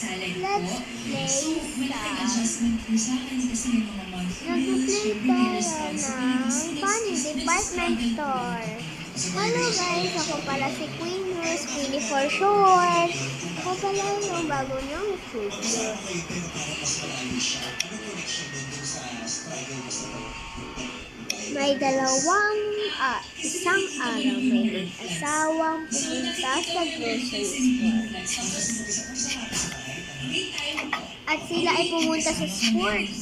salad po. Let's play So, malaking sa... adjustment po sa akin kasi may mga monthly bills, Nag-play syempre may tayo responsibilities. ng Next Funny is Department struggle po Store. din. Hello guys, ako pala si Queen Rose, Queenie for short. Ako pala yung bago niyong studio. May isang araw may mag-asawang pumunta sa grocery store. At sila ay pumunta sa sports.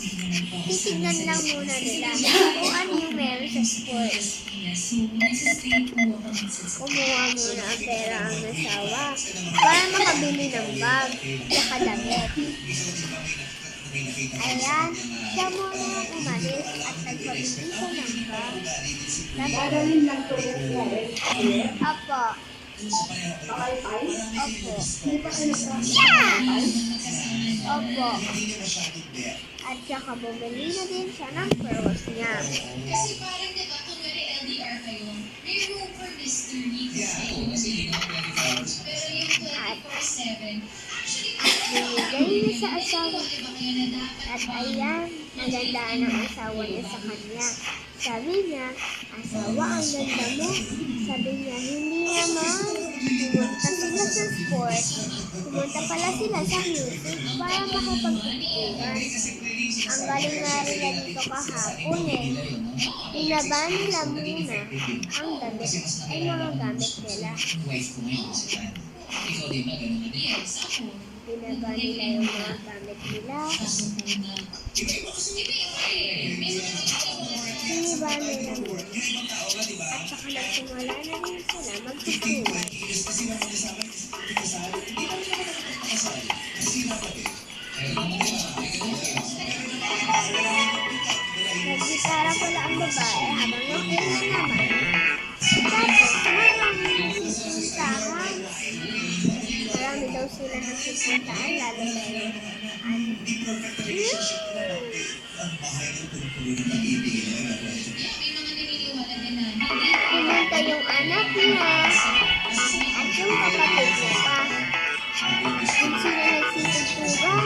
Titignan lang muna nila kung ano yung meron sa sports. Kumuha muna ang pera ang asawa para makabili ng bag at damit. Ayan, siya muna ang umalis at nagpabili siya ng bag. Dadalhin lang ito Opo. Opo. Opo. Hindi pa kayo nagkakasal? Yeah! Opo. At saka bumili na din siya ng pearls niya. Kasi parang diba, kung LDR kayo, may room for mystery kasi. Pero yung 24/7, Binigay niya sa asawa. At ayan, nagandaan ang asawa niya sa kanya. Sabi niya, asawa, ang ganda mo. Sabi niya, hindi naman. Pumunta sila sa sport. Pumunta pala sila sa music para makapagpagpugan. Ang galing nga rin dito kahapon eh. Pinaba nila muna ang damit ay mga gamit nila. Pinaba nila yung mga gamit nila. Pinaba nila muna. At saka nagsimula na rin sila magtutuwa. Naggitara pala ang babae habang yung ina naman. Tapos, maraming nagsipuntahan. Marami daw sila nagsipuntahan, lalo na yung pumunta yung anak niya at yung kapatid niya pa. Kung sila nagsisitugan,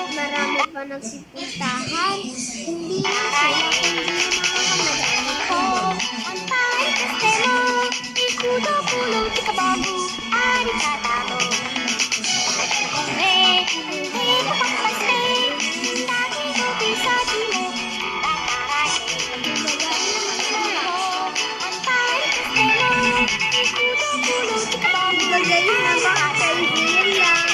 marami pa nagsipuntahan. Hindi na sila kundi yung mga kamag-anak ko. On time, kastelo, ikudo-kulo, tikabago, arigatado. Magaling na ba, kaibigan?